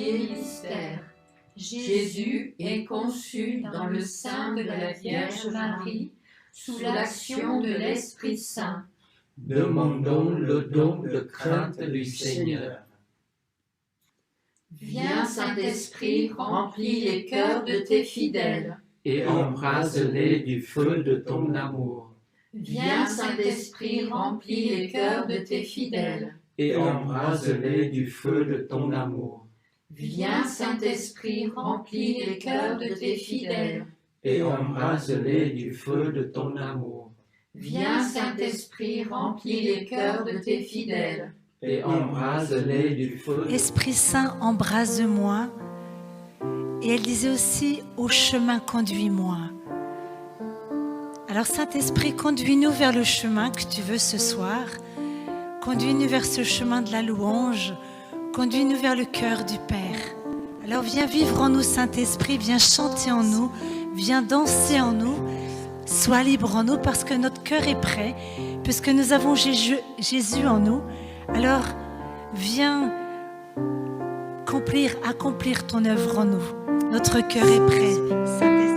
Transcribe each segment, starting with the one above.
premier mystère. Jésus est conçu dans le sein de la Vierge Marie, sous l'action de l'Esprit Saint. Demandons le don de crainte du Seigneur. Viens, Saint-Esprit, remplis les cœurs de tes fidèles. Et embrase-les du feu de ton amour. Viens, Saint-Esprit, remplis les cœurs de tes fidèles. Et embrase-les du feu de ton amour. Viens, Saint-Esprit, remplis les cœurs de tes fidèles. Et embrase-les du feu de ton amour. Viens, Saint-Esprit, remplis les cœurs de tes fidèles. Et embrase-les du feu. Esprit Saint, embrase-moi. Et elle disait aussi, au chemin, conduis-moi. Alors Saint-Esprit, conduis-nous vers le chemin que tu veux ce soir. Conduis-nous vers ce chemin de la louange. Conduis-nous vers le cœur du Père. Alors viens vivre en nous, Saint-Esprit, viens chanter en nous, viens danser en nous. Sois libre en nous parce que notre cœur est prêt, puisque nous avons Jésus en nous. Alors viens accomplir ton œuvre en nous. Notre cœur est prêt, Saint-Esprit.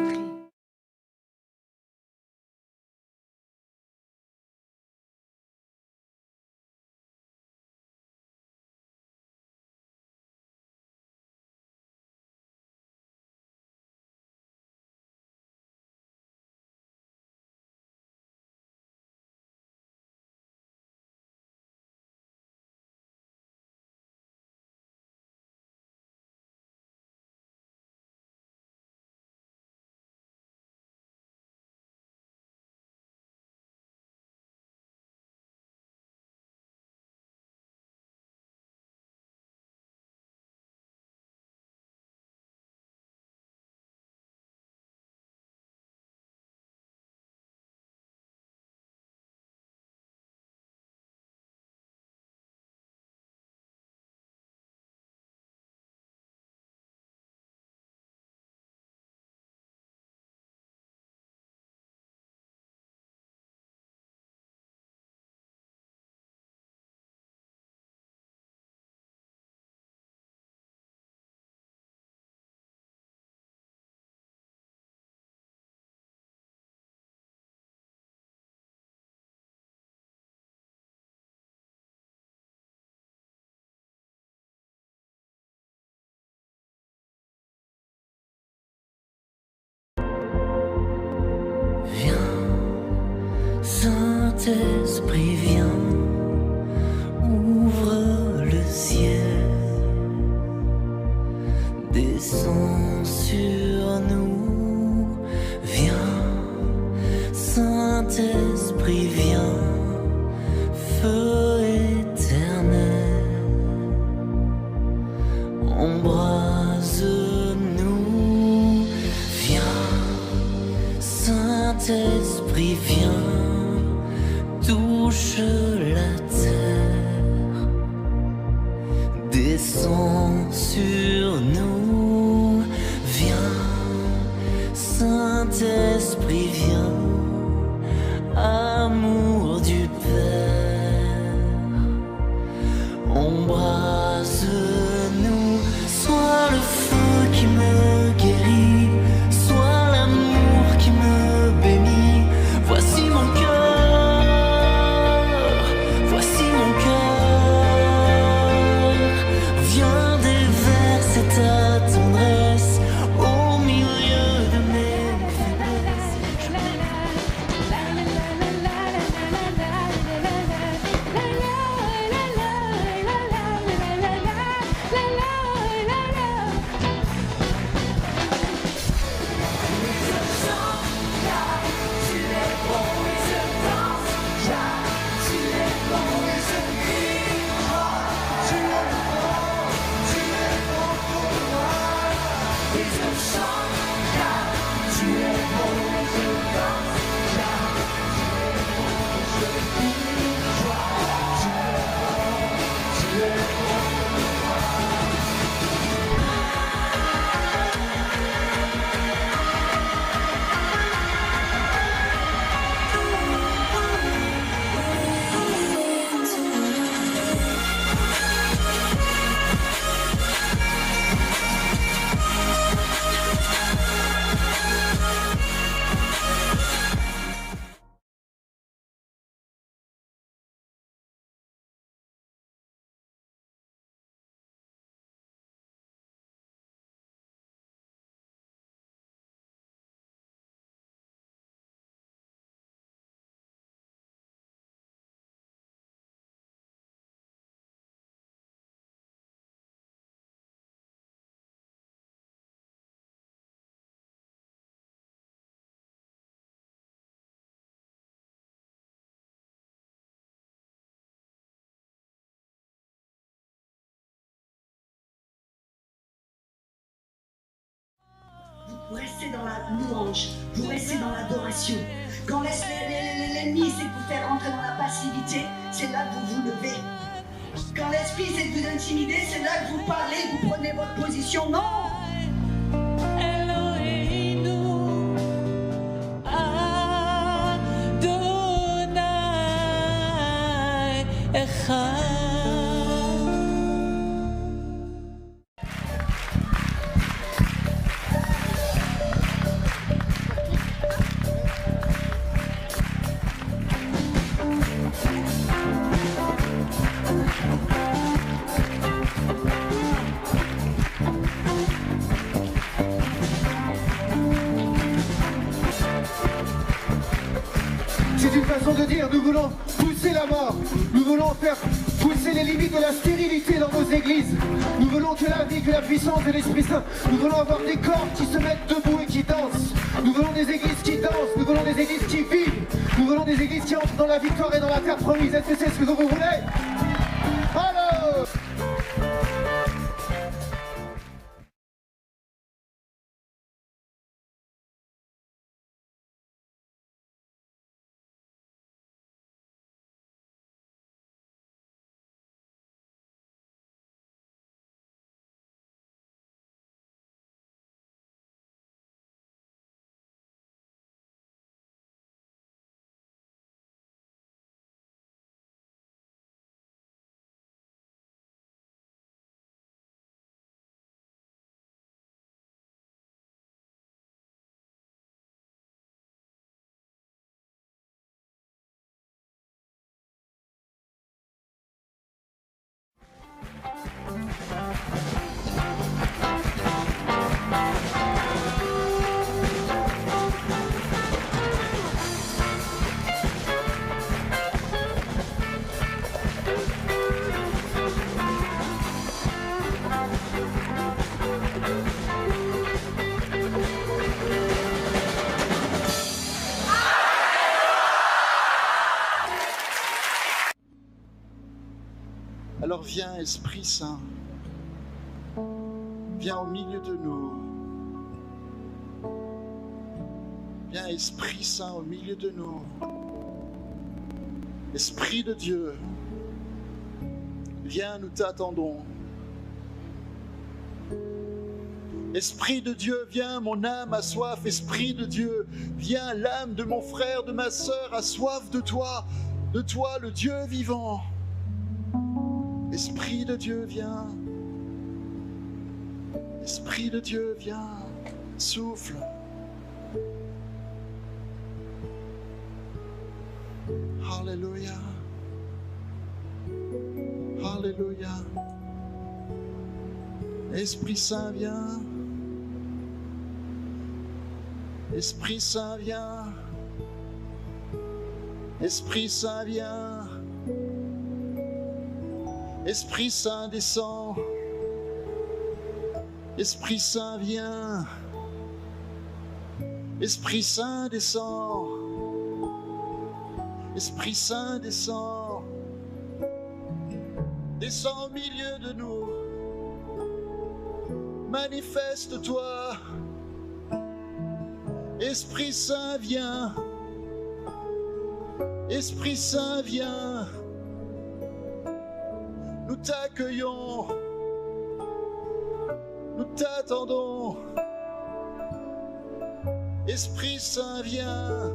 Saint-Esprit, viens, ouvre le ciel, descends sur nous, viens, Saint-Esprit, viens, feu éternel, embrase-nous, viens, Saint-Esprit, viens. Touche la terre, descends sur nous, viens, Saint-Esprit, viens, amour du Père, embrase-nous, sois le feu qui me guérit, sois l'amour qui me bénit, voici mon cœur. vous restez dans la louange, vous restez dans l'adoration. Quand l'ennemi essaie de vous faire rentrer dans la passivité, c'est là que vous vous levez. Quand l'esprit essaie de vous intimider, c'est là que vous parlez, vous prenez votre position. Non! C'est une façon de dire, nous voulons pousser la mort, nous voulons faire pousser les limites de la stérilité dans nos églises. Nous voulons que la vie, que la puissance de l'Esprit Saint, nous voulons avoir des corps qui se mettent debout et qui dansent. Nous voulons des églises qui dansent, nous voulons des églises qui vivent, nous voulons des églises qui entrent dans la victoire et dans la terre promise. Est-ce que c'est ce que vous voulez? Alors Alors viens, Esprit Saint, viens au milieu de nous. Viens, Esprit Saint, au milieu de nous. Esprit de Dieu, viens, nous t'attendons. Esprit de Dieu, viens, mon âme a soif. Esprit de Dieu, viens, l'âme de mon frère, de ma sœur a soif de toi le Dieu vivant. Esprit de Dieu, viens. Esprit de Dieu, viens. Souffle. Alléluia. Alléluia. Esprit Saint, viens. Esprit Saint, viens. Esprit Saint, viens. Esprit Saint, descend. Esprit Saint, viens. Esprit Saint, descend. Esprit Saint, descend. Descends au milieu de nous. Manifeste-toi. Esprit Saint, viens. Esprit Saint, viens. Nous t'accueillons. Nous t'attendons. Esprit Saint, viens.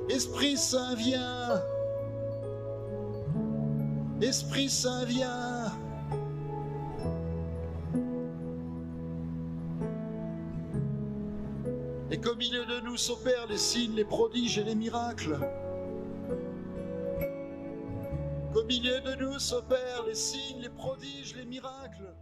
Esprit Saint, viens. Esprit Saint, viens. Et qu'au milieu de nous s'opèrent les signes, les prodiges et les miracles. Qu'au milieu de nous s'opèrent les signes, les prodiges, les miracles.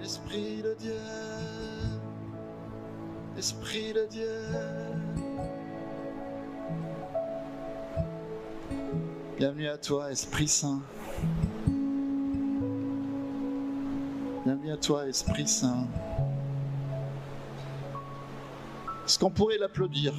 Esprit de Dieu, Esprit de Dieu. Bienvenue à toi, Esprit Saint. Bienvenue à toi, Esprit Saint. Est-ce qu'on pourrait l'applaudir ?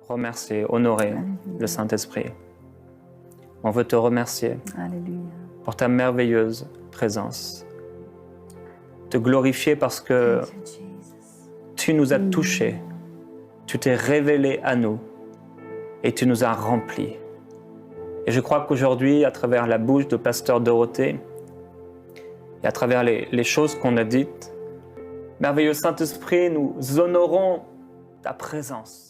Remercier, honorer le Saint-Esprit. On veut te remercier pour ta merveilleuse présence. Te glorifier parce que tu nous as touchés, tu t'es révélé à nous et tu nous as remplis. Et je crois qu'aujourd'hui, à travers la bouche de Pasteur Dorothée et à travers les choses qu'on a dites, merveilleux Saint-Esprit, nous honorons ta présence.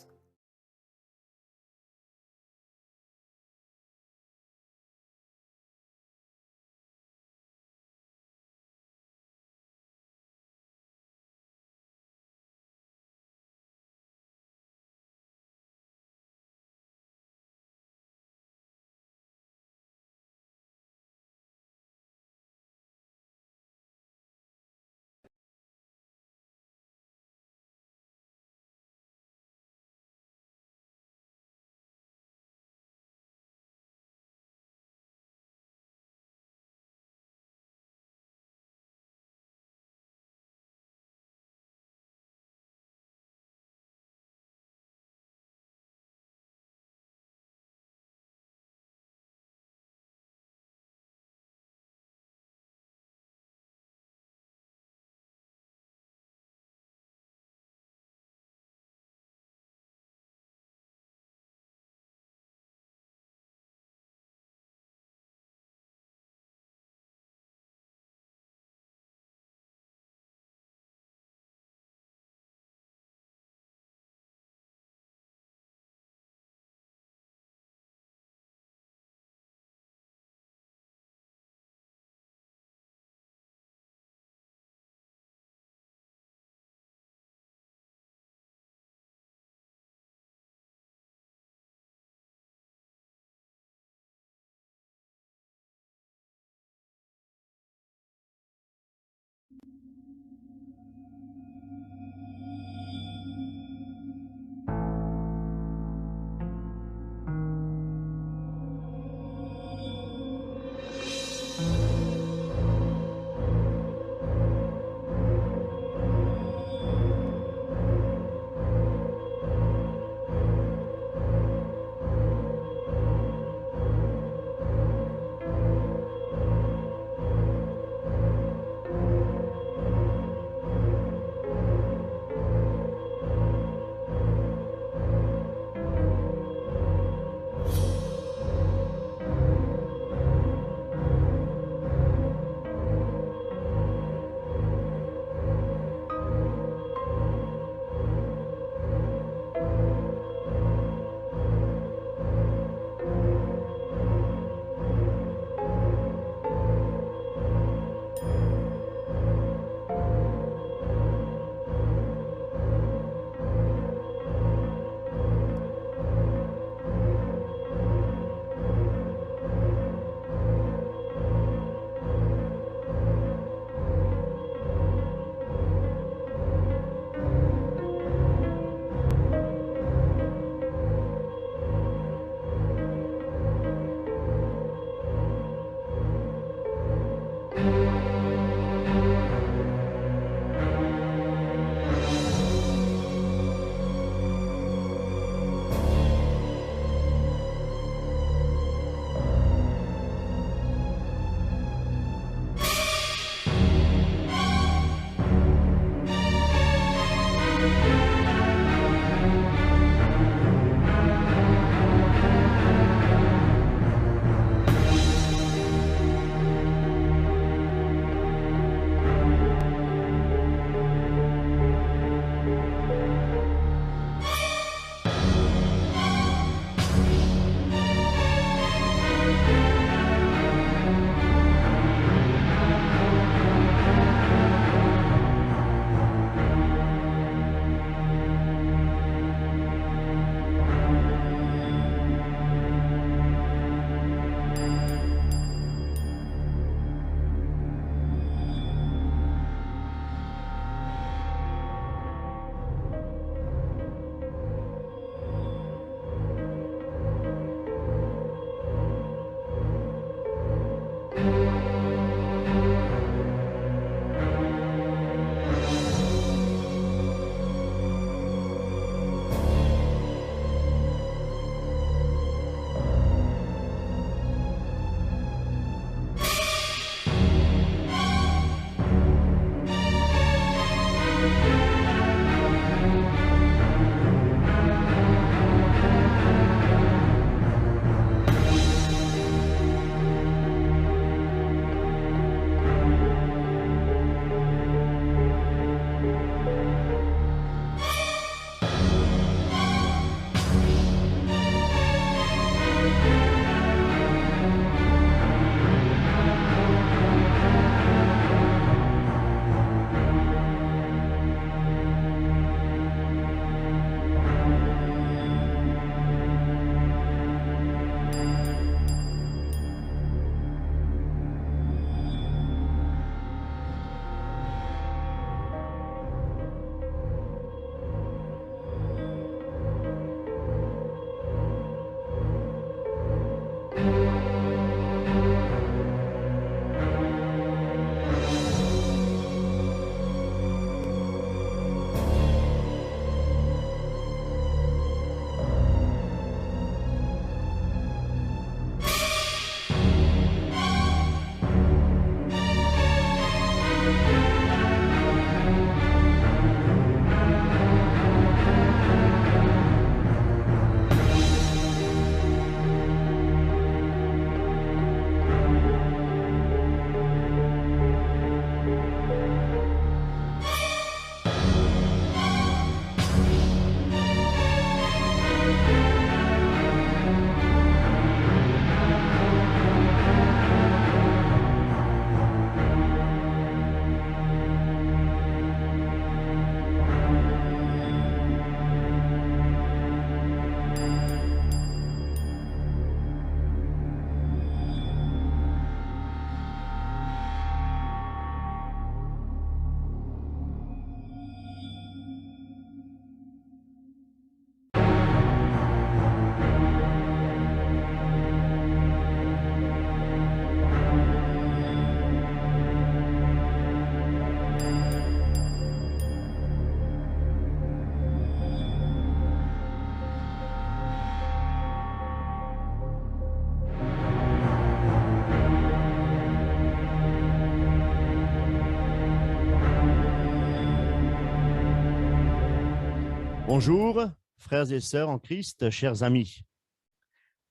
Bonjour, frères et sœurs en Christ, chers amis.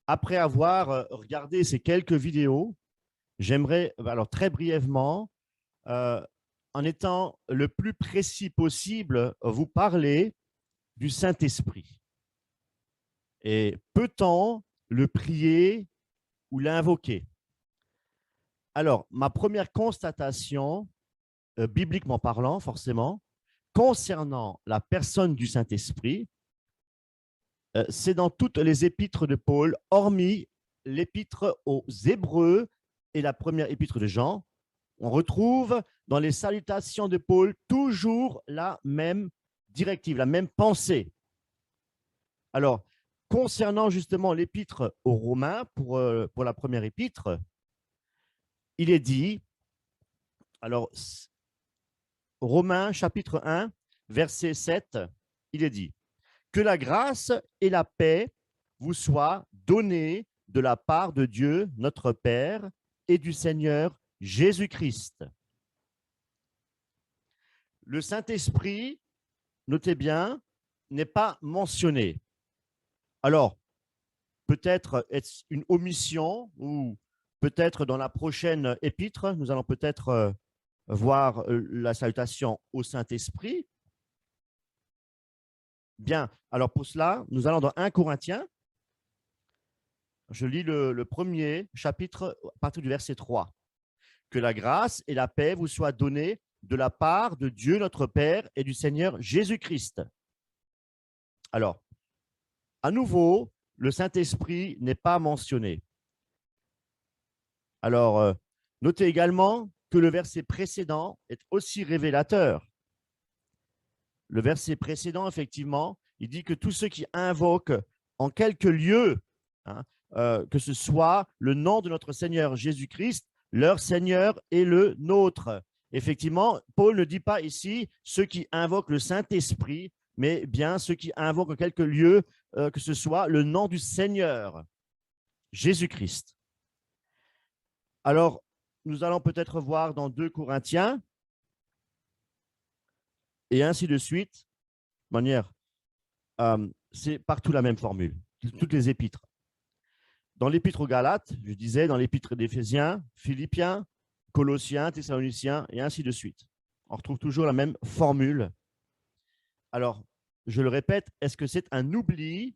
Après avoir regardé ces quelques vidéos, j'aimerais, alors très brièvement, en étant le plus précis possible, vous parler du Saint-Esprit. Et peut-on le prier ou l'invoquer? Alors, ma première constatation, bibliquement parlant, forcément, concernant la personne du Saint-Esprit, c'est dans toutes les épîtres de Paul, hormis l'épître aux Hébreux et la première épître de Jean. On retrouve dans les salutations de Paul toujours la même directive, la même pensée. Alors, concernant justement l'épître aux Romains, pour la première épître, il est dit, alors, Romains chapitre 1, verset 7, il est dit « Que la grâce et la paix vous soient données de la part de Dieu, notre Père, et du Seigneur Jésus-Christ. » Le Saint-Esprit, notez bien, n'est pas mentionné. Alors, peut-être est-ce une omission ou peut-être dans la prochaine épître, nous allons peut-être voir la salutation au Saint-Esprit. Bien, alors pour cela, nous allons dans 1 Corinthiens. Je lis le premier chapitre à partir du verset 3. « Que la grâce et la paix vous soient données de la part de Dieu notre Père et du Seigneur Jésus-Christ. » Alors, à nouveau, le Saint-Esprit n'est pas mentionné. Alors, notez également que le verset précédent est aussi révélateur. Le verset précédent, effectivement, il dit que tous ceux qui invoquent en quelque lieu, que ce soit le nom de notre Seigneur Jésus-Christ, leur Seigneur est le nôtre. Effectivement, Paul ne dit pas ici ceux qui invoquent le Saint-Esprit, mais bien ceux qui invoquent en quelque lieu, que ce soit le nom du Seigneur Jésus-Christ. Alors, nous allons peut-être voir dans 2 Corinthiens, et ainsi de suite, de manière, c'est partout la même formule, toutes les épîtres. Dans l'épître aux Galates, je disais, dans l'épître d'Éphésiens, Philippiens, Colossiens, Thessaloniciens, et ainsi de suite. On retrouve toujours la même formule. Alors, je le répète, est-ce que c'est un oubli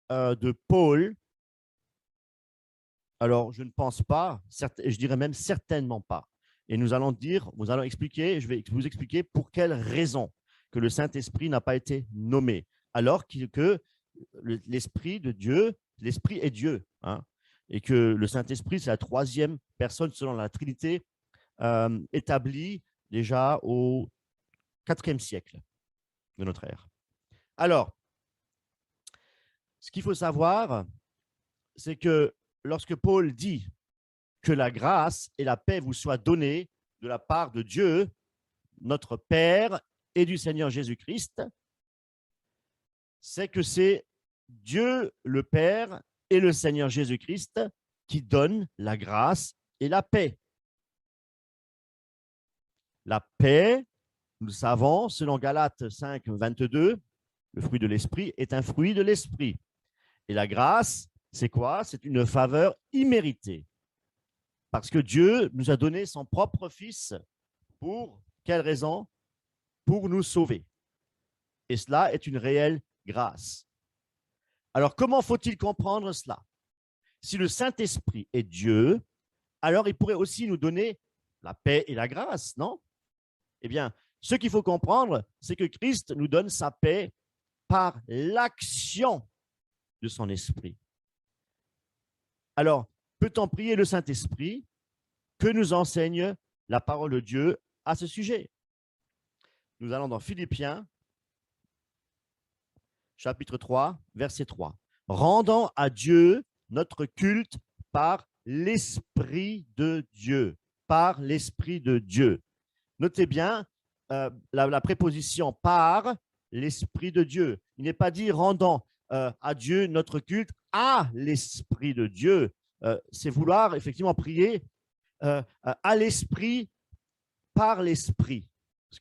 de Paul? Alors, je ne pense pas, je dirais même certainement pas. Et nous allons expliquer, je vais vous expliquer pour quelle raison que le Saint-Esprit n'a pas été nommé, alors que l'Esprit de Dieu, l'Esprit est Dieu, et que le Saint-Esprit, c'est la troisième personne selon la Trinité, établie déjà au IVe siècle de notre ère. Alors, ce qu'il faut savoir, c'est que lorsque Paul dit que la grâce et la paix vous soient données de la part de Dieu, notre Père et du Seigneur Jésus-Christ, c'est que c'est Dieu le Père et le Seigneur Jésus-Christ qui donnent la grâce et la paix. La paix, nous le savons, selon Galates 5, 22, le fruit de l'esprit est un fruit de l'esprit. Et la grâce, c'est quoi? C'est une faveur imméritée. Parce que Dieu nous a donné son propre Fils. Pour quelle raison? Pour nous sauver. Et cela est une réelle grâce. Alors, comment faut-il comprendre cela? Si le Saint-Esprit est Dieu, alors il pourrait aussi nous donner la paix et la grâce, non? Eh bien, ce qu'il faut comprendre, c'est que Christ nous donne sa paix par l'action de son esprit. Alors, peut-on prier le Saint-Esprit? Que nous enseigne la parole de Dieu à ce sujet? Nous allons dans Philippiens, chapitre 3, verset 3. « Rendant à Dieu notre culte par l'Esprit de Dieu. » Par l'Esprit de Dieu. Notez bien la préposition « par l'Esprit de Dieu ». Il n'est pas dit « rendant à Dieu notre culte à l'Esprit de Dieu ». C'est vouloir effectivement prier à l'Esprit, par l'Esprit, ce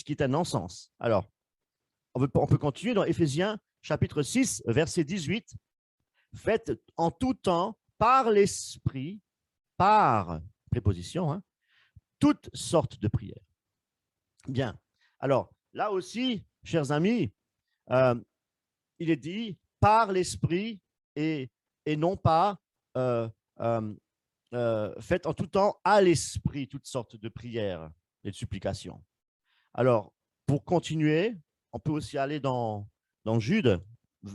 qui est un non-sens. Alors, on peut continuer dans Éphésiens chapitre 6, verset 18. Faites en tout temps, par l'Esprit, par préposition, hein, toutes sortes de prières. Bien. Alors, là aussi, chers amis, il est dit par l'Esprit et non pas faites en tout temps à l'Esprit toutes sortes de prières et de supplications. Alors, pour continuer, on peut aussi aller dans Jude,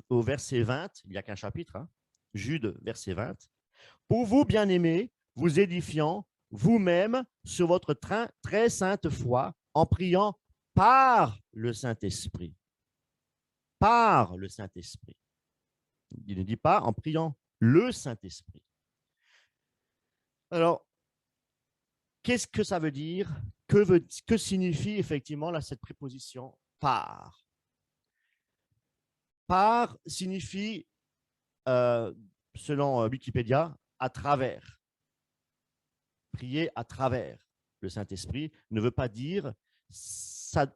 au verset 20, il n'y a qu'un chapitre, hein, Jude, verset 20. Pour vous, bien-aimés, vous édifiant vous-même sur votre très sainte foi, en priant par le Saint-Esprit. Par le Saint-Esprit. Il ne dit pas en priant le Saint-Esprit. Alors, qu'est-ce que ça veut dire? Que signifie effectivement là, cette préposition par? Par signifie, selon Wikipédia, à travers. Prier à travers le Saint-Esprit ne veut pas dire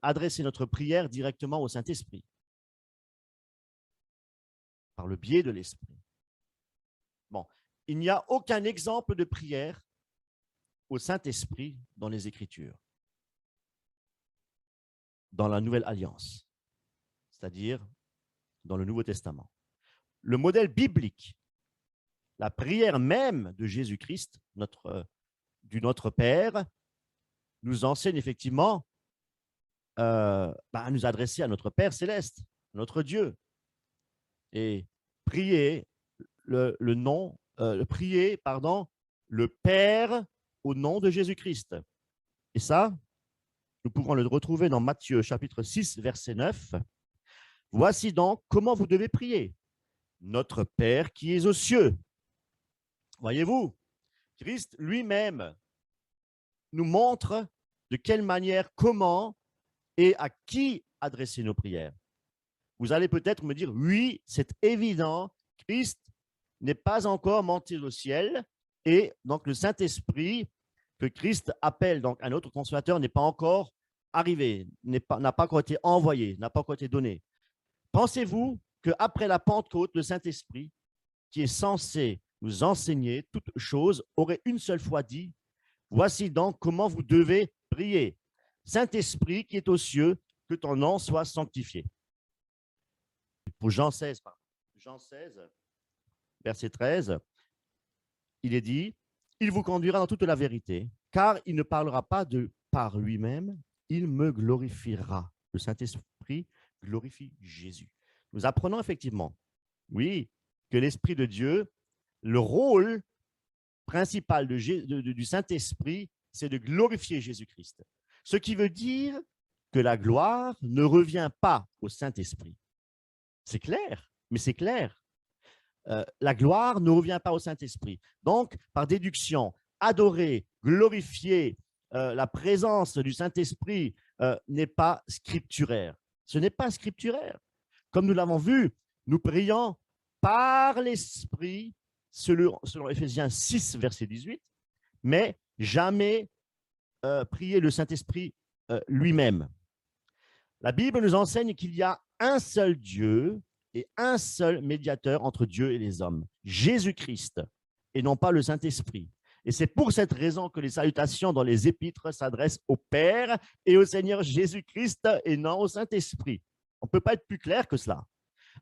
adresser notre prière directement au Saint-Esprit, par le biais de l'Esprit. Bon, il n'y a aucun exemple de prière au Saint-Esprit dans les Écritures, dans la Nouvelle Alliance, c'est-à-dire dans le Nouveau Testament. Le modèle biblique, la prière même de Jésus-Christ, du Notre Père, nous enseigne effectivement à nous adresser à notre Père céleste, notre Dieu, et prier le Père au nom de Jésus-Christ. Et ça, nous pourrons le retrouver dans Matthieu chapitre 6, verset 9. Voici donc comment vous devez prier. Notre Père qui est aux cieux. Voyez-vous, Christ lui-même nous montre de quelle manière, comment et à qui adresser nos prières. Vous allez peut-être me dire, oui, c'est évident, Christ n'est pas encore monté au ciel et donc le Saint-Esprit que Christ appelle donc un autre consolateur n'est pas encore arrivé, n'a pas encore été envoyé, n'a pas encore été donné. Pensez-vous qu'après la Pentecôte, le Saint-Esprit, qui est censé nous enseigner toutes choses, aurait une seule fois dit, voici donc comment vous devez prier. Saint-Esprit qui est aux cieux, que ton nom soit sanctifié. Pour Jean 16, verset 13, il est dit, il vous conduira dans toute la vérité, car il ne parlera pas par lui-même, il me glorifiera. Le Saint-Esprit glorifie Jésus. Nous apprenons effectivement, oui, que l'Esprit de Dieu, le rôle principal du Saint-Esprit, c'est de glorifier Jésus-Christ. Ce qui veut dire que la gloire ne revient pas au Saint-Esprit. C'est clair, mais c'est clair. La gloire ne revient pas au Saint-Esprit. Donc, par déduction, adorer, glorifier la présence du Saint-Esprit n'est pas scripturaire. Ce n'est pas scripturaire. Comme nous l'avons vu, nous prions par l'Esprit, selon Éphésiens 6, verset 18, mais jamais prier le Saint-Esprit lui-même. La Bible nous enseigne qu'il y a un seul Dieu et un seul médiateur entre Dieu et les hommes, Jésus-Christ, et non pas le Saint-Esprit. Et c'est pour cette raison que les salutations dans les épîtres s'adressent au Père et au Seigneur Jésus-Christ et non au Saint-Esprit. On ne peut pas être plus clair que cela.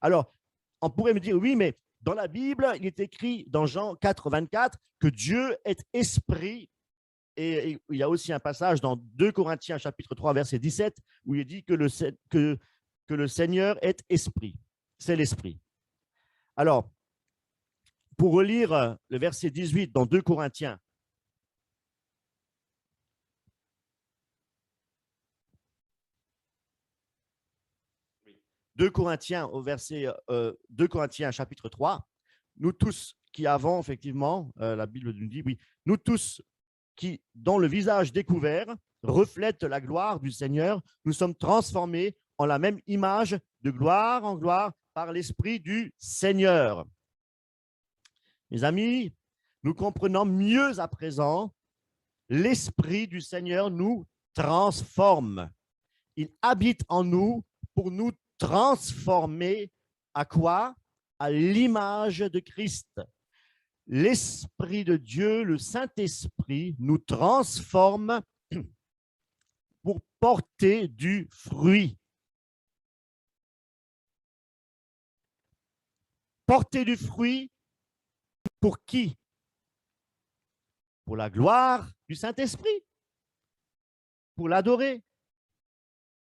Alors, on pourrait me dire, oui, mais dans la Bible, il est écrit dans Jean 4, 24 que Dieu est esprit. Et il y a aussi un passage dans 2 Corinthiens, chapitre 3, verset 17, où il est dit que le Seigneur est esprit. C'est l'esprit. Alors, pour relire le verset 18 dans 2 Corinthiens, au verset 2 Corinthiens, chapitre 3, nous tous qui avons effectivement, la Bible nous dit, oui, nous tous qui, dont le visage découvert reflète la gloire du Seigneur, nous sommes transformés en la même image de gloire en gloire par l'Esprit du Seigneur. Mes amis, nous comprenons mieux à présent, l'Esprit du Seigneur nous transforme. Il habite en nous pour nous transformés à quoi? À l'image de Christ. L'Esprit de Dieu, le Saint-Esprit, nous transforme pour porter du fruit. Porter du fruit pour qui? Pour la gloire du Saint-Esprit? Pour l'adorer?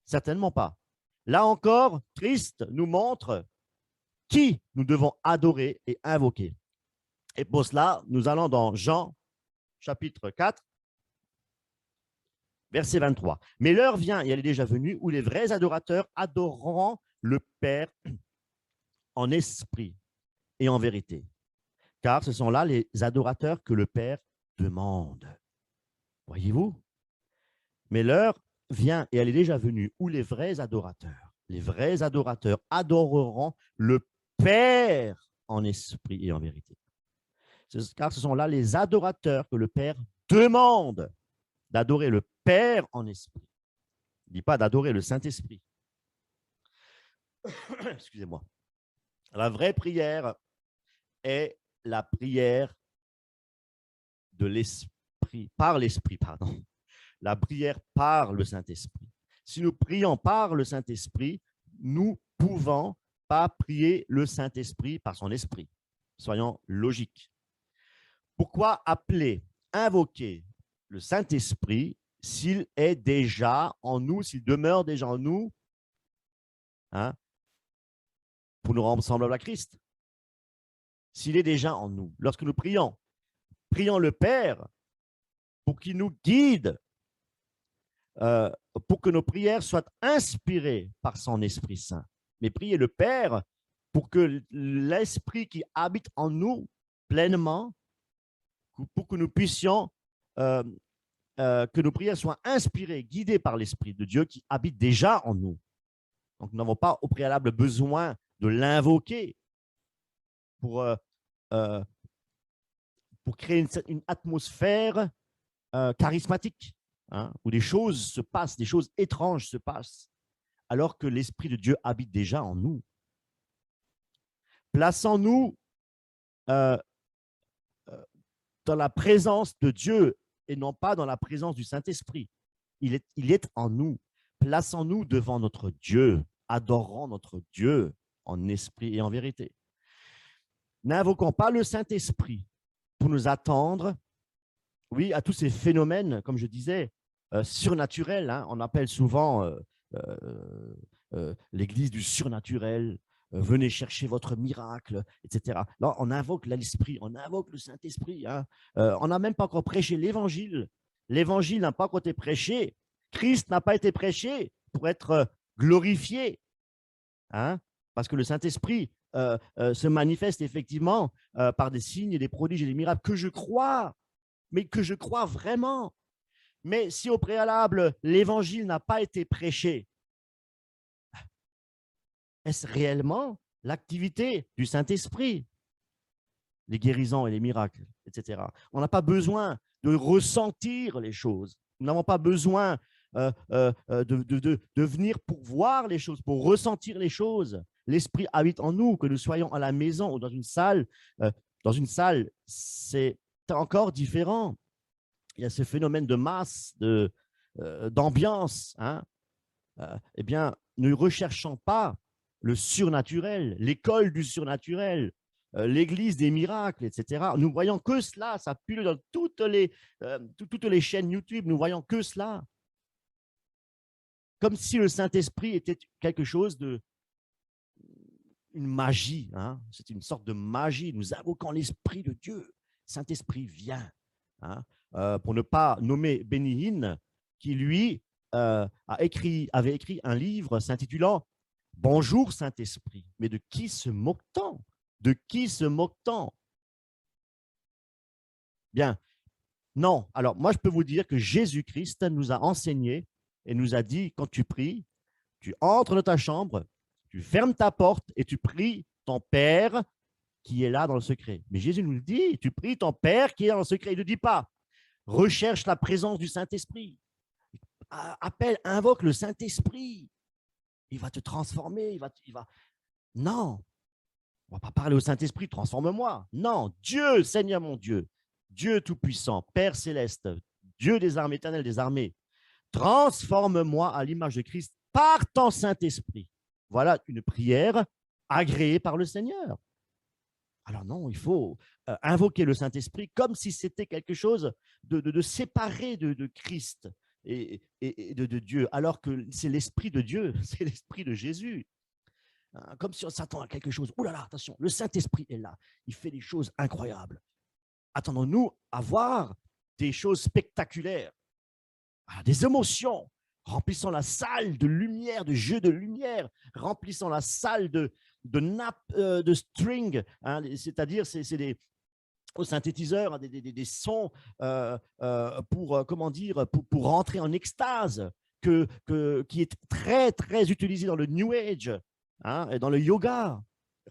Certainement pas. Là encore, Christ nous montre qui nous devons adorer et invoquer. Et pour cela, nous allons dans Jean, chapitre 4, verset 23. « Mais l'heure vient, et elle est déjà venue, où les vrais adorateurs adoreront le Père en esprit et en vérité. Car ce sont là les adorateurs que le Père demande. » Voyez-vous? Mais l'heure vient, et elle est déjà venue, où les vrais adorateurs adoreront le Père en esprit et en vérité. Car ce sont là les adorateurs que le Père demande d'adorer le Père en esprit. Il ne dit pas d'adorer le Saint-Esprit. Excusez-moi. La vraie prière est la prière de l'Esprit, par l'Esprit, pardon. La prière par le Saint-Esprit. Si nous prions par le Saint-Esprit, nous ne pouvons pas prier le Saint-Esprit par son esprit. Soyons logiques. Pourquoi appeler, invoquer le Saint-Esprit s'il est déjà en nous, s'il demeure déjà en nous, hein, pour nous rendre semblables à Christ? S'il est déjà en nous. Lorsque nous prions le Père pour qu'il nous guide, pour que nos prières soient inspirées par son Esprit Saint. Mais priez le Père pour que l'Esprit qui habite en nous pleinement, pour que nous puissions, que nos prières soient inspirées, guidées par l'Esprit de Dieu qui habite déjà en nous. Donc, nous n'avons pas au préalable besoin de l'invoquer pour créer une atmosphère charismatique, hein, où des choses se passent, des choses étranges se passent, alors que l'Esprit de Dieu habite déjà en nous. Plaçons-nous dans la présence de Dieu et non pas dans la présence du Saint-Esprit. Il est en nous. Plaçons-nous devant notre Dieu, adorons notre Dieu en esprit et en vérité. N'invoquons pas le Saint-Esprit pour nous attendre, oui, à tous ces phénomènes, comme je disais, surnaturels. Hein. On appelle souvent l'Église du surnaturel. Venez chercher votre miracle, etc. Là, on invoque l'Esprit, on invoque le Saint-Esprit. Hein. On n'a même pas encore prêché l'Évangile. L'Évangile n'a pas encore été prêché. Christ n'a pas été prêché pour être glorifié. Hein, parce que le Saint-Esprit se manifeste effectivement par des signes et des prodiges et des miracles que je crois, mais que je crois vraiment. Mais si au préalable, l'Évangile n'a pas été prêché, est-ce réellement l'activité du Saint-Esprit? Les guérisons et les miracles, etc. On n'a pas besoin de ressentir les choses. Nous n'avons pas besoin de venir pour voir les choses, pour ressentir les choses. L'Esprit habite en nous, que nous soyons à la maison ou dans une salle. C'est encore différent. Il y a ce phénomène de masse, d'ambiance. Hein. Eh bien, ne recherchons pas le surnaturel, l'école du surnaturel, l'église des miracles, etc. Nous voyons que cela, ça pullule dans toutes les chaînes YouTube, nous voyons que cela. Comme si le Saint-Esprit était quelque chose une magie. Hein? C'est une sorte de magie. Nous invoquons l'Esprit de Dieu. Saint-Esprit vient. Hein? Pour ne pas nommer Benny Hinn, qui lui avait écrit un livre s'intitulant « Bonjour Saint-Esprit ». Mais de qui se moque-t-on? De qui se moque-t-on? Bien, non. Alors, moi, je peux vous dire que Jésus-Christ nous a enseigné et nous a dit, quand tu pries, tu entres dans ta chambre, tu fermes ta porte et tu pries ton Père qui est là dans le secret. Mais Jésus nous le dit, tu pries ton Père qui est dans le secret. Il ne dit pas, recherche la présence du Saint-Esprit. Appelle, invoque le Saint-Esprit. il va te transformer, il va… Non, on ne va pas parler au Saint-Esprit, transforme-moi. Non, Dieu, Seigneur mon Dieu, Dieu Tout-Puissant, Père Céleste, Dieu des armées, Éternel des armées, transforme-moi à l'image de Christ par ton Saint-Esprit. Voilà une prière agréée par le Seigneur. Alors non, il faut invoquer le Saint-Esprit comme si c'était quelque chose de séparé de Christ et de Dieu, alors que c'est l'Esprit de Dieu, c'est l'Esprit de Jésus. Comme si on s'attend à quelque chose. Ouh là là, attention, le Saint-Esprit est là, il fait des choses incroyables. Attendons-nous à voir des choses spectaculaires, des émotions, remplissant la salle de lumière, de jeux de lumière, remplissant la salle de nappes de string, c'est-à-dire c'est des au synthétiseur, des sons pour, comment dire, pour rentrer en extase, qui est très, très utilisé dans le New Age, et dans le yoga.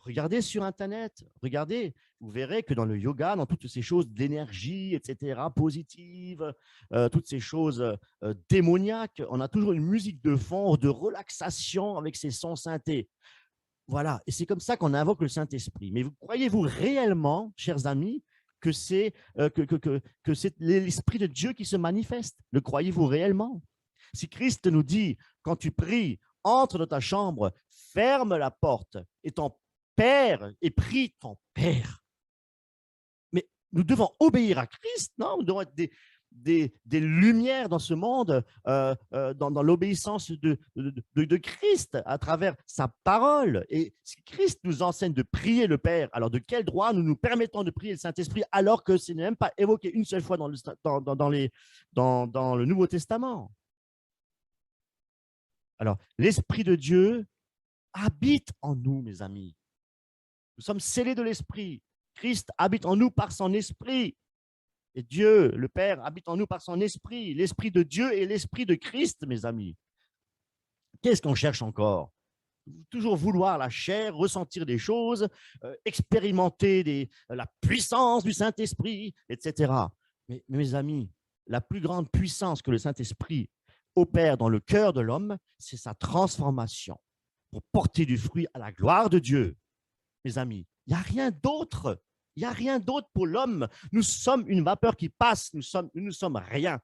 Regardez sur Internet, regardez, vous verrez que dans le yoga, dans toutes ces choses d'énergie, etc., positives, toutes ces choses démoniaques, on a toujours une musique de fond, de relaxation avec ces sons synthés. Voilà, et c'est comme ça qu'on invoque le Saint-Esprit. Mais croyez-vous réellement, chers amis, que c'est l'Esprit de Dieu qui se manifeste? Le croyez-vous réellement? Si Christ nous dit, quand tu pries, entre dans ta chambre, ferme la porte, et ton Père, et prie ton Père. Mais nous devons obéir à Christ, non? Nous devons être des lumières dans ce monde, dans l'obéissance de Christ à travers sa parole. Et si Christ nous enseigne de prier le Père, alors de quel droit nous nous permettons de prier le Saint-Esprit alors que ce n'est même pas évoqué une seule fois dans le Nouveau Testament? Alors, l'Esprit de Dieu habite en nous, mes amis. Nous sommes scellés de l'Esprit. Christ habite en nous par son Esprit. Et Dieu, le Père, habite en nous par son Esprit. L'Esprit de Dieu et l'Esprit de Christ, mes amis. Qu'est-ce qu'on cherche encore? Toujours vouloir la chair, ressentir des choses, expérimenter la puissance du Saint-Esprit, etc. Mais mes amis, la plus grande puissance que le Saint-Esprit opère dans le cœur de l'homme, c'est sa transformation pour porter du fruit à la gloire de Dieu. Mes amis, il n'y a rien d'autre. Il n'y a rien d'autre pour l'homme. Nous sommes une vapeur qui passe, nous ne sommes rien.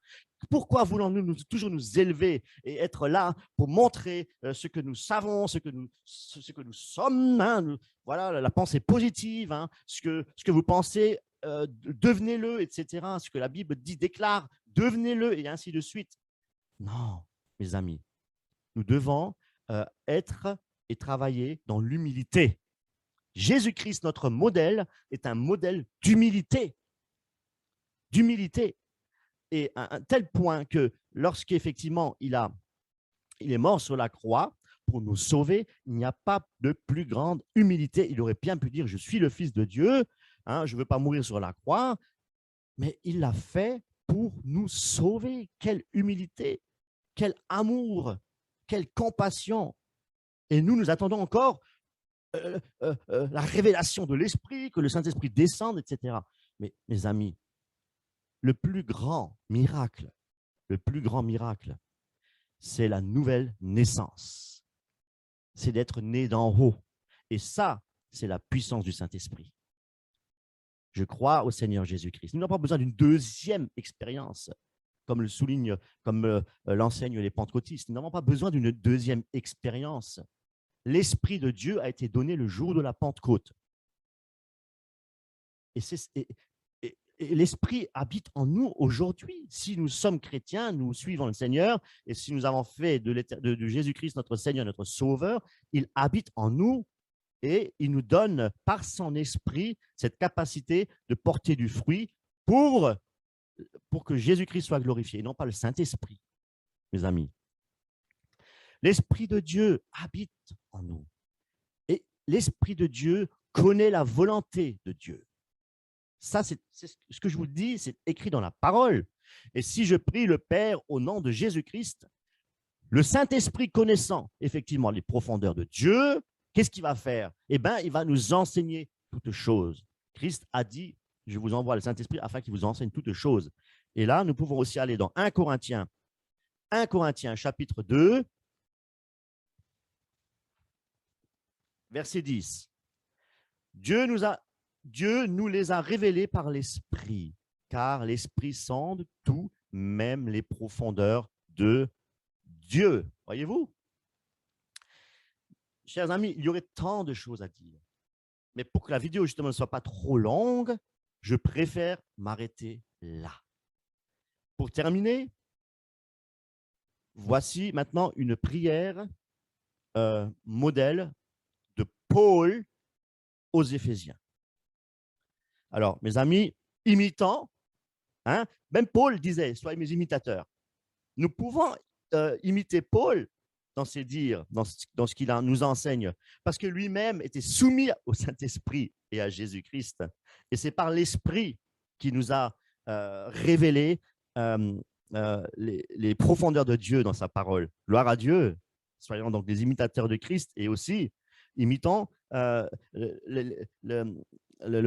Pourquoi voulons-nous toujours nous élever et être là pour montrer ce que nous savons, ce que nous sommes, voilà, la pensée positive, ce que vous pensez, devenez-le, etc. Ce que la Bible dit, déclare, devenez-le, et ainsi de suite. Non, mes amis, nous devons être et travailler dans l'humilité. Jésus-Christ, notre modèle, est un modèle d'humilité. D'humilité. Et à un tel point que lorsqu'effectivement il est mort sur la croix pour nous sauver, il n'y a pas de plus grande humilité. Il aurait bien pu dire « Je suis le Fils de Dieu, je ne veux pas mourir sur la croix », mais il l'a fait pour nous sauver. Quelle humilité, quel amour, quelle compassion. Et nous attendons encore la révélation de l'Esprit, que le Saint-Esprit descende, etc. Mais mes amis, le plus grand miracle, c'est la nouvelle naissance. C'est d'être né d'en haut. Et ça, c'est la puissance du Saint-Esprit. Je crois au Seigneur Jésus-Christ. Nous n'avons pas besoin d'une deuxième expérience, comme l'enseignent les pentecôtistes. Nous n'avons pas besoin d'une deuxième expérience. L'Esprit de Dieu a été donné le jour de la Pentecôte. Et l'Esprit habite en nous aujourd'hui. Si nous sommes chrétiens, nous suivons le Seigneur, et si nous avons fait de Jésus-Christ notre Seigneur, notre Sauveur, il habite en nous et il nous donne par son Esprit cette capacité de porter du fruit pour que Jésus-Christ soit glorifié, et non pas le Saint-Esprit, mes amis. L'Esprit de Dieu habite en nous. Et l'Esprit de Dieu connaît la volonté de Dieu. Ça, c'est ce que je vous dis, c'est écrit dans la parole. Et si je prie le Père au nom de Jésus-Christ, le Saint-Esprit connaissant effectivement les profondeurs de Dieu, qu'est-ce qu'il va faire? Eh bien, il va nous enseigner toutes choses. Christ a dit, je vous envoie le Saint-Esprit afin qu'il vous enseigne toutes choses. Et là, nous pouvons aussi aller dans 1 Corinthiens chapitre 2, verset 10. Dieu nous les a révélés par l'Esprit, car l'Esprit sonde tout, même les profondeurs de Dieu. Voyez-vous? Chers amis, il y aurait tant de choses à dire. Mais pour que la vidéo, justement, ne soit pas trop longue, je préfère m'arrêter là. Pour terminer, voici maintenant une prière modèle de Paul aux Éphésiens. Alors, mes amis, imitants, hein, même Paul disait, soyez mes imitateurs. Nous pouvons imiter Paul dans ses dires, dans ce qu'il nous enseigne, parce que lui-même était soumis au Saint-Esprit et à Jésus-Christ. Et c'est par l'Esprit qui nous a révélé les profondeurs de Dieu dans sa parole. Gloire à Dieu. Soyons donc des imitateurs de Christ et aussi imitons le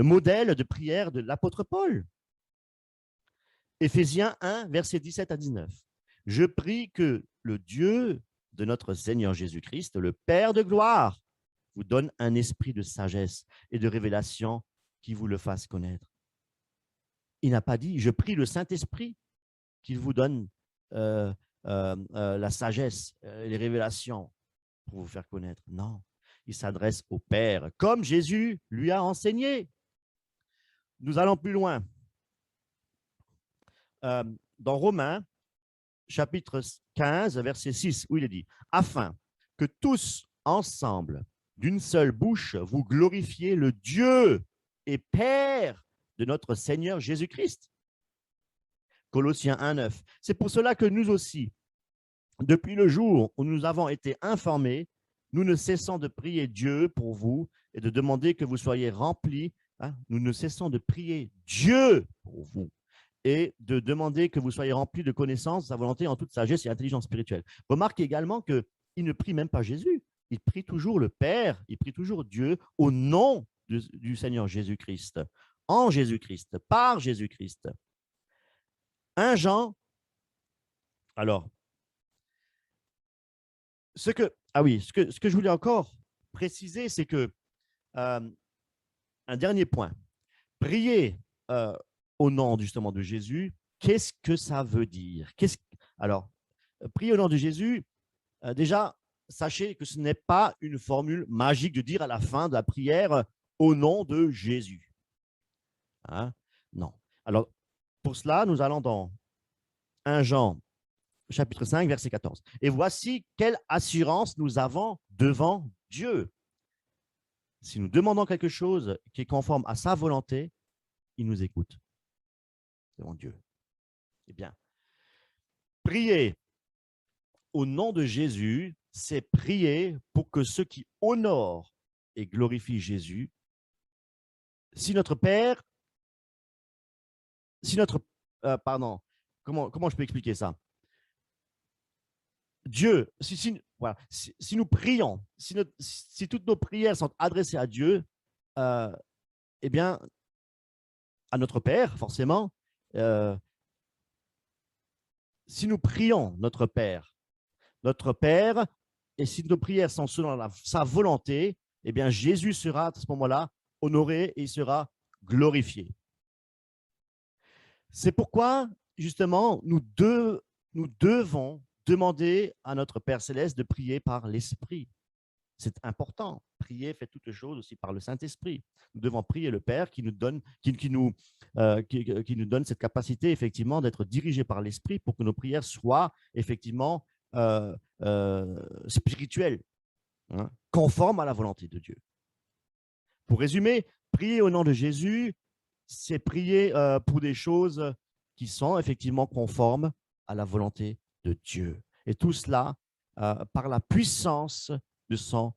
modèle de prière de l'apôtre Paul. Éphésiens 1, versets 17 à 19. Je prie que le Dieu de notre Seigneur Jésus-Christ, le Père de gloire, vous donne un esprit de sagesse et de révélation qui vous le fasse connaître. Il n'a pas dit, je prie le Saint-Esprit qu'il vous donne la sagesse, les révélations pour vous faire connaître. Non, il s'adresse au Père, comme Jésus lui a enseigné. Nous allons plus loin. Dans Romains, chapitre 15, verset 6, où il est dit « Afin que tous ensemble, d'une seule bouche, vous glorifiez le Dieu et Père de notre Seigneur Jésus-Christ. » Colossiens 1, 9. C'est pour cela que nous aussi, depuis le jour où nous avons été informés, nous ne cessons de prier Dieu pour vous et de demander que vous soyez remplis. Nous ne cessons de prier Dieu pour vous et de demander que vous soyez remplis de connaissances de sa volonté en toute sagesse et intelligence spirituelle. Remarquez également qu'il ne prie même pas Jésus. Il prie toujours le Père, il prie toujours Dieu au nom du Seigneur Jésus-Christ, en Jésus-Christ, par Jésus-Christ. 1 Jean, alors, ce que je voulais encore préciser, c'est que, un dernier point, prier au nom justement de Jésus, qu'est-ce que ça veut dire? Alors, prier au nom de Jésus, déjà, sachez que ce n'est pas une formule magique de dire à la fin de la prière au nom de Jésus. Hein? Non. Alors, pour cela, nous allons dans 1 Jean, chapitre 5, verset 14. Et voici quelle assurance nous avons devant Dieu. Si nous demandons quelque chose qui est conforme à sa volonté, il nous écoute devant Dieu. Eh bien, prier au nom de Jésus, c'est prier pour que ceux qui honorent et glorifient Jésus, comment je peux expliquer ça? Dieu, si nous prions, si toutes nos prières sont adressées à Dieu, eh bien, à notre Père, forcément, si nous prions notre Père, et si nos prières sont selon sa volonté, eh bien, Jésus sera à ce moment-là honoré et il sera glorifié. C'est pourquoi, justement, nous devons demander à notre Père Céleste de prier par l'Esprit. C'est important. Prier fait toutes choses aussi par le Saint-Esprit. Nous devons prier le Père qui nous donne cette capacité, effectivement, d'être dirigés par l'Esprit pour que nos prières soient, effectivement, spirituelles, hein, conformes à la volonté de Dieu. Pour résumer, prier au nom de Jésus, c'est prier pour des choses qui sont effectivement conformes à la volonté de Dieu. Et tout cela par la puissance de son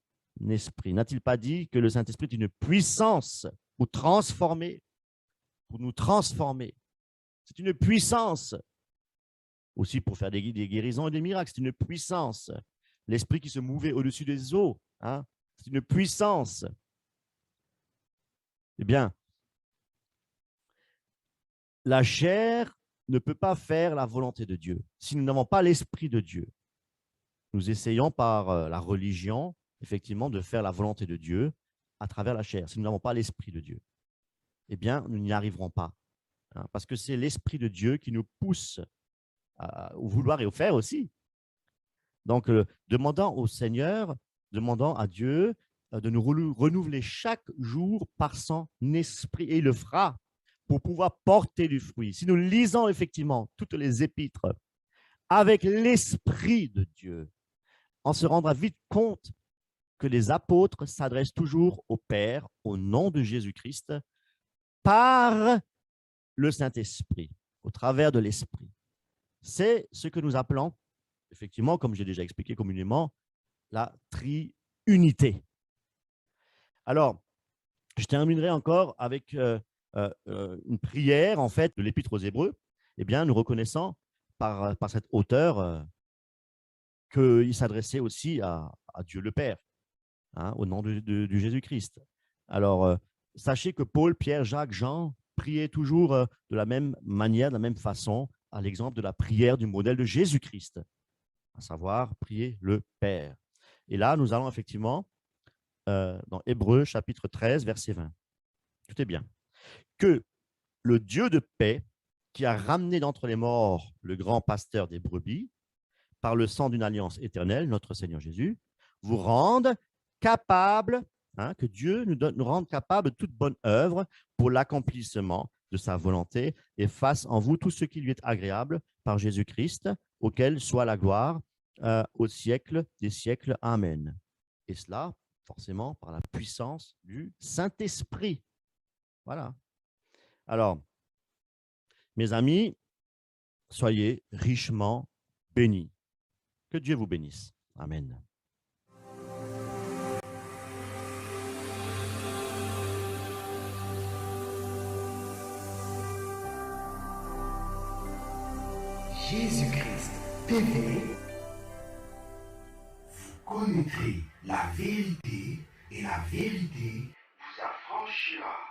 esprit. N'a-t-il pas dit que le Saint-Esprit est une puissance pour nous transformer? C'est une puissance aussi pour faire des guérisons et des miracles. C'est une puissance. L'Esprit qui se mouvait au-dessus des eaux, hein? C'est une puissance. Eh bien, la chair ne peut pas faire la volonté de Dieu si nous n'avons pas l'Esprit de Dieu. Nous essayons par la religion effectivement, de faire la volonté de Dieu à travers la chair. Si nous n'avons pas l'Esprit de Dieu, eh bien, nous n'y arriverons pas. Hein, parce que c'est l'Esprit de Dieu qui nous pousse à vouloir et au faire aussi. Donc, demandant au Seigneur, demandant à Dieu de nous renouveler chaque jour par son Esprit. Et il le fera pour pouvoir porter du fruit. Si nous lisons effectivement toutes les épîtres avec l'Esprit de Dieu, on se rendra vite compte que les apôtres s'adressent toujours au Père, au nom de Jésus-Christ, par le Saint-Esprit, au travers de l'Esprit. C'est ce que nous appelons, effectivement, comme j'ai déjà expliqué communément, la triunité. Alors, je terminerai encore avec une prière, en fait, de l'Épître aux Hébreux. Eh bien, nous reconnaissons par cet auteur qu'il s'adressait aussi à Dieu le Père, hein, au nom de Jésus-Christ. Alors, sachez que Paul, Pierre, Jacques, Jean priaient toujours de la même manière, de la même façon, à l'exemple de la prière du modèle de Jésus-Christ, à savoir prier le Père. Et là, nous allons effectivement dans Hébreux chapitre 13, verset 20. Tout est bien. Que le Dieu de paix, qui a ramené d'entre les morts le grand pasteur des brebis, par le sang d'une alliance éternelle, notre Seigneur Jésus, vous rende capable, hein, que Dieu nous rende capable de toute bonne œuvre pour l'accomplissement de sa volonté et fasse en vous tout ce qui lui est agréable par Jésus-Christ, auquel soit la gloire au siècle des siècles. Amen. Et cela, forcément, par la puissance du Saint-Esprit. Voilà. Alors, mes amis, soyez richement bénis. Que Dieu vous bénisse. Amen. Jésus-Christ TV, vous connaîtrez la vérité et la vérité vous affranchira.